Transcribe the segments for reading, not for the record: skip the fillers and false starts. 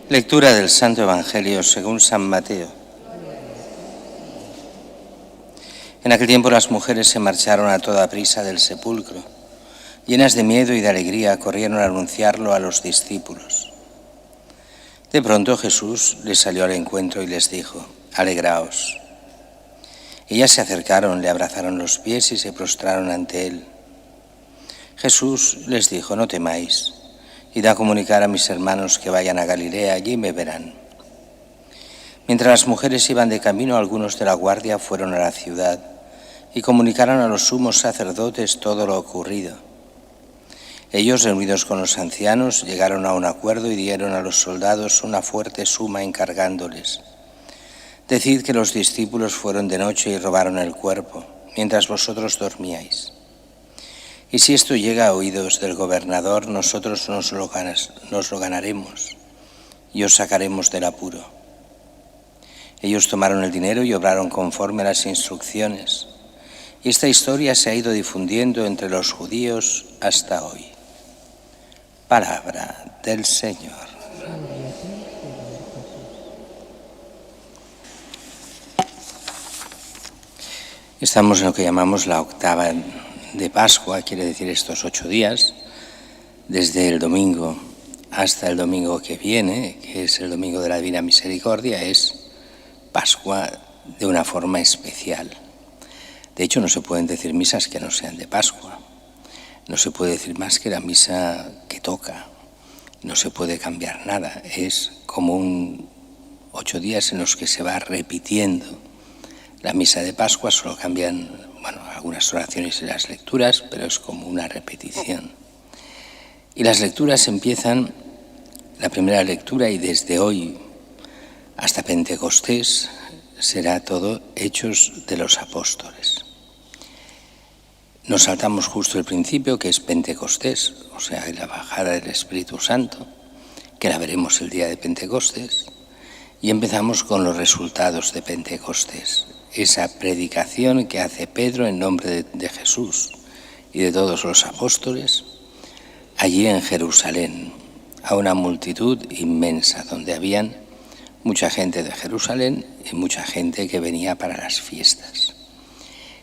Lectura del Santo Evangelio según San Mateo. En aquel tiempo las mujeres se marcharon a toda prisa del sepulcro. Llenas de miedo y de alegría, corrieron a anunciarlo a los discípulos. De pronto Jesús les salió al encuentro y les dijo: «Alegraos». Ellas se acercaron, le abrazaron los pies y se prostraron ante él. Jesús les dijo: «No temáis. Id a comunicar a mis hermanos que vayan a Galilea, allí me verán». Mientras las mujeres iban de camino, algunos de la guardia fueron a la ciudad y comunicaron a los sumos sacerdotes todo lo ocurrido. Ellos, reunidos con los ancianos, llegaron a un acuerdo y dieron a los soldados una fuerte suma encargándoles: «Decid que los discípulos fueron de noche y robaron el cuerpo, mientras vosotros dormíais. Y si esto llega a oídos del gobernador, nosotros nos lo ganaremos y os sacaremos del apuro». Ellos tomaron el dinero y obraron conforme a las instrucciones. Y esta historia se ha ido difundiendo entre los judíos hasta hoy. Palabra del Señor. Estamos en lo que llamamos la octava de Pascua, quiere decir estos 8 días, desde el domingo hasta el domingo que viene, que es el domingo de la Divina Misericordia, es Pascua de una forma especial. De hecho, no se pueden decir misas que no sean de Pascua. No se puede decir más que la misa que toca. No se puede cambiar nada. Es como 8 días en los que se va repitiendo la misa de Pascua. Solo cambian, algunas oraciones y las lecturas, pero es como una repetición. Y las lecturas empiezan, la primera lectura, y desde hoy hasta Pentecostés será todo Hechos de los Apóstoles. Nos saltamos justo el principio, que es Pentecostés, o sea, la bajada del Espíritu Santo, que la veremos el día de Pentecostés, y empezamos con los resultados de Pentecostés, esa predicación que hace Pedro en nombre de Jesús y de todos los apóstoles, allí en Jerusalén, a una multitud inmensa, donde habían mucha gente de Jerusalén y mucha gente que venía para las fiestas.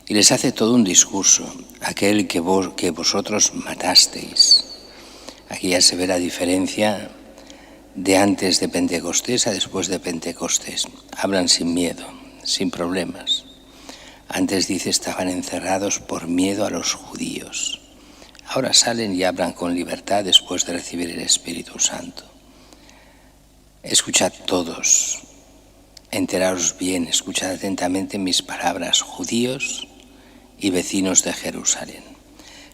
Y les hace todo un discurso: aquel que vosotros matasteis. Aquí ya se ve la diferencia de antes de Pentecostés a después de Pentecostés. Hablan sin miedo, sin problemas. Antes, dice, estaban encerrados por miedo a los judíos. Ahora salen y hablan con libertad después de recibir el Espíritu Santo. Escuchad todos, enteraos bien, escuchad atentamente mis palabras, judíos y vecinos de Jerusalén.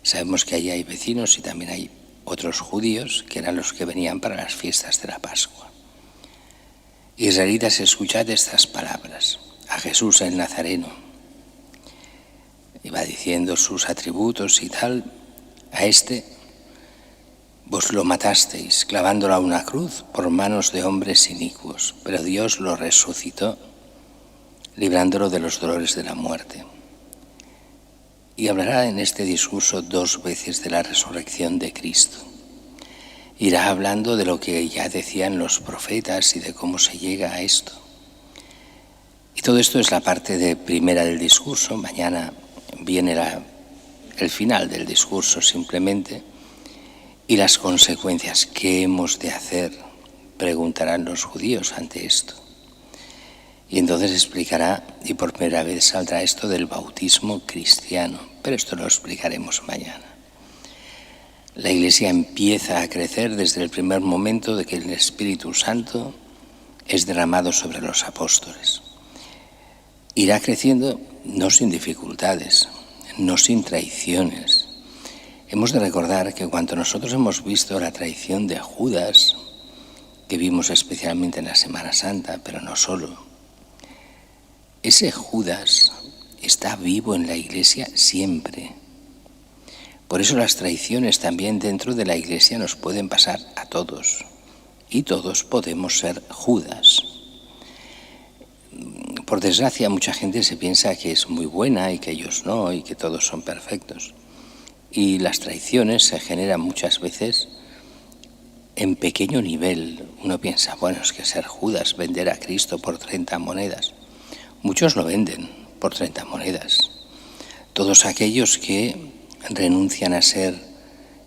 Sabemos que allí hay vecinos y también hay otros judíos que eran los que venían para las fiestas de la Pascua. Israelitas, escuchad estas palabras. A Jesús el Nazareno, iba diciendo sus atributos y tal, a este vos lo matasteis clavándolo a una cruz por manos de hombres inicuos, pero Dios lo resucitó, librándolo de los dolores de la muerte. Y hablará en este discurso 2 veces de la resurrección de Cristo. Irá hablando de lo que ya decían los profetas y de cómo se llega a esto. Y todo esto es la parte primera del discurso. Mañana viene el final del discurso simplemente. Y las consecuencias. ¿Qué hemos de hacer?, preguntarán los judíos ante esto. Y entonces explicará, y por primera vez saldrá esto del bautismo cristiano, pero esto lo explicaremos mañana. La Iglesia empieza a crecer desde el primer momento de que el Espíritu Santo es derramado sobre los apóstoles. Irá creciendo no sin dificultades, no sin traiciones. Hemos de recordar que cuando nosotros hemos visto la traición de Judas, que vimos especialmente en la Semana Santa, pero no solo, ese Judas está vivo en la Iglesia siempre. Por eso las traiciones también dentro de la Iglesia nos pueden pasar a todos, y todos podemos ser Judas. Por desgracia, mucha gente se piensa que es muy buena y que ellos no, y que todos son perfectos. Y las traiciones se generan muchas veces en pequeño nivel. Uno piensa, bueno, es que ser Judas, vender a Cristo por 30 monedas. Muchos lo venden por 30 monedas. Todos aquellos que renuncian a ser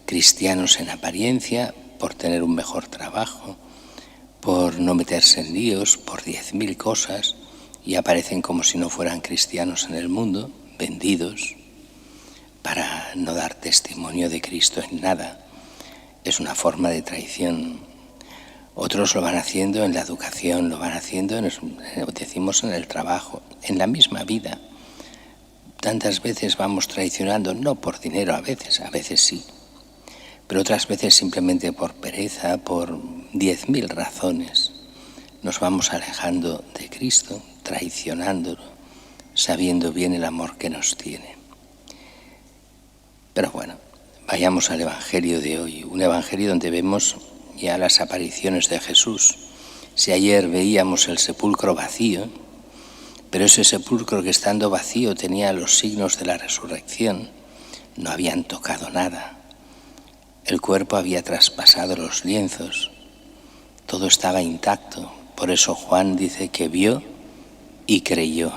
cristianos en apariencia por tener un mejor trabajo, por no meterse en líos, por 10.000 cosas, y aparecen como si no fueran cristianos en el mundo, vendidos, para no dar testimonio de Cristo en nada. Es una forma de traición. Otros lo van haciendo en la educación, lo van haciendo, decimos, en el trabajo, en la misma vida. Tantas veces vamos traicionando, no por dinero a veces sí, pero otras veces simplemente por pereza, por 10.000 razones. Nos vamos alejando de Cristo, traicionándolo, sabiendo bien el amor que nos tiene. Pero bueno, vayamos al Evangelio de hoy, un Evangelio donde vemos ya las apariciones de Jesús. Si ayer veíamos el sepulcro vacío, pero ese sepulcro que estando vacío tenía los signos de la resurrección, no habían tocado nada. El cuerpo había traspasado los lienzos, todo estaba intacto. Por eso Juan dice que vio y creyó.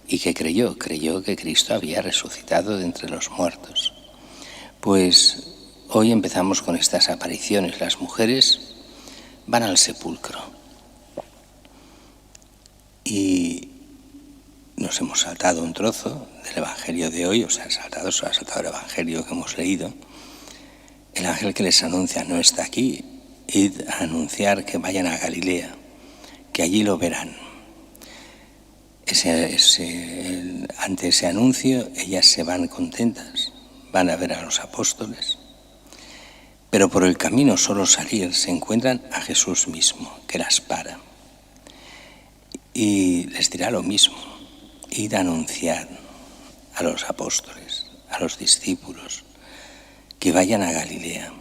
¿Y qué creyó? Creyó que Cristo había resucitado de entre los muertos. Pues hoy empezamos con estas apariciones. Las mujeres van al sepulcro y nos hemos saltado un trozo del Evangelio de hoy, se ha saltado el Evangelio que hemos leído. El ángel que les anuncia no está aquí. Id a anunciar que vayan a Galilea, que allí lo verán. Ante ese anuncio, ellas se van contentas, van a ver a los apóstoles. Pero por el camino, solo salir, se encuentran a Jesús mismo, que las para. Y les dirá lo mismo: id a anunciar a los apóstoles, a los discípulos, que vayan a Galilea,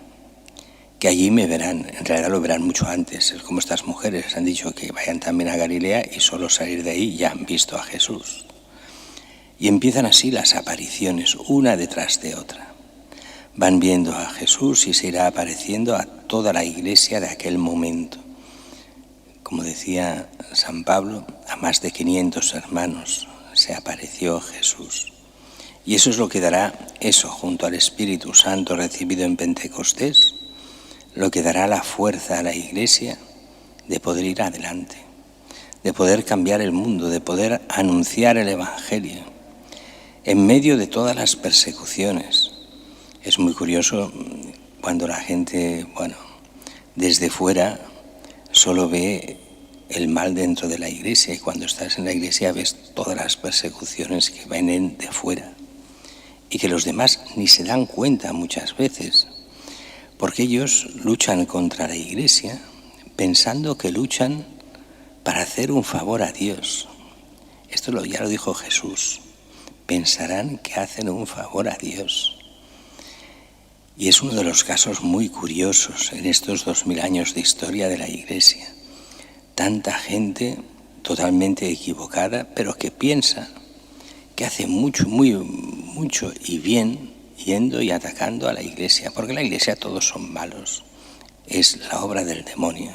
que allí me verán. En realidad lo verán mucho antes. Es como estas mujeres han dicho que vayan también a Galilea y solo salir de ahí ya han visto a Jesús. Y empiezan así las apariciones, una detrás de otra. Van viendo a Jesús y se irá apareciendo a toda la iglesia de aquel momento. Como decía San Pablo, a más de 500 hermanos se apareció Jesús. Y eso es lo que dará, junto al Espíritu Santo recibido en Pentecostés, lo que dará la fuerza a la Iglesia de poder ir adelante, de poder cambiar el mundo, de poder anunciar el Evangelio en medio de todas las persecuciones. Es muy curioso cuando la gente, desde fuera solo ve el mal dentro de la Iglesia, y cuando estás en la Iglesia ves todas las persecuciones que vienen de fuera y que los demás ni se dan cuenta muchas veces, porque ellos luchan contra la Iglesia pensando que luchan para hacer un favor a Dios. Esto ya lo dijo Jesús: pensarán que hacen un favor a Dios. Y es uno de los casos muy curiosos en estos 2000 años de historia de la Iglesia. Tanta gente totalmente equivocada, pero que piensa que hace mucho y bien yendo y atacando a la Iglesia, porque la Iglesia todos son malos, es la obra del demonio,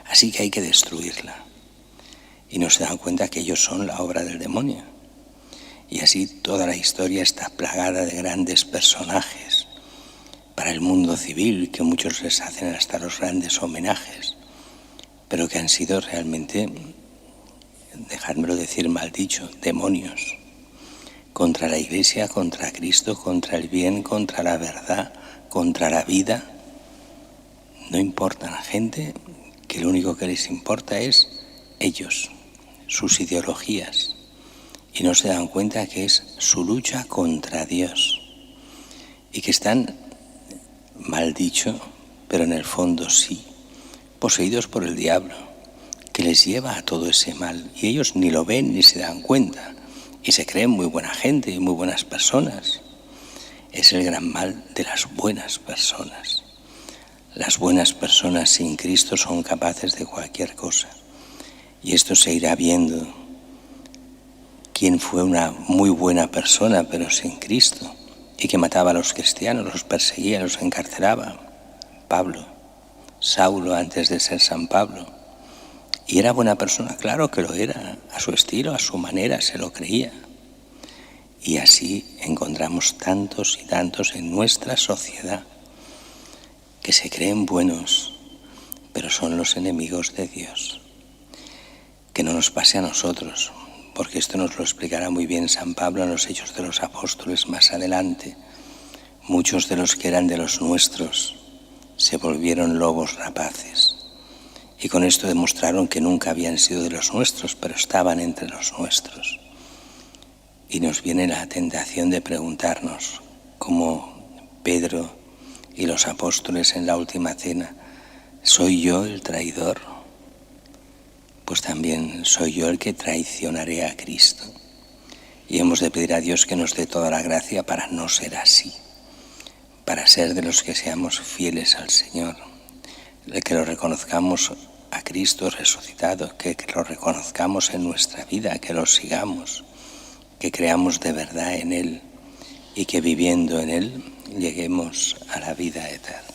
así que hay que destruirla. Y no se dan cuenta que ellos son la obra del demonio. Y así toda la historia está plagada de grandes personajes para el mundo civil, que muchos les hacen hasta los grandes homenajes, pero que han sido realmente, dejádmelo decir mal dicho, demonios. Contra la Iglesia, contra Cristo, contra el bien, contra la verdad, contra la vida. No importa la gente, que lo único que les importa es ellos, sus ideologías, y no se dan cuenta que es su lucha contra Dios, y que están, mal dicho, pero en el fondo sí, poseídos por el diablo, que les lleva a todo ese mal, y ellos ni lo ven ni se dan cuenta. Y se creen muy buena gente y muy buenas personas. Es el gran mal de las buenas personas. Las buenas personas sin Cristo son capaces de cualquier cosa. Y esto se irá viendo. ¿Quién fue una muy buena persona pero sin Cristo? Y que mataba a los cristianos, los perseguía, los encarcelaba. Pablo. Saulo antes de ser San Pablo. Y era buena persona, claro que lo era, a su estilo, a su manera, se lo creía. Y así encontramos tantos y tantos en nuestra sociedad que se creen buenos, pero son los enemigos de Dios. Que no nos pase a nosotros, porque esto nos lo explicará muy bien San Pablo en los Hechos de los Apóstoles más adelante. Muchos de los que eran de los nuestros se volvieron lobos rapaces, y con esto demostraron que nunca habían sido de los nuestros, pero estaban entre los nuestros. Y nos viene la tentación de preguntarnos, como Pedro y los apóstoles en la última cena, ¿soy yo el traidor? Pues también soy yo el que traicionaré a Cristo. Y hemos de pedir a Dios que nos dé toda la gracia para no ser así, para ser de los que seamos fieles al Señor, de que lo reconozcamos a Cristo resucitado, que lo reconozcamos en nuestra vida, que lo sigamos, que creamos de verdad en Él y que viviendo en Él lleguemos a la vida eterna.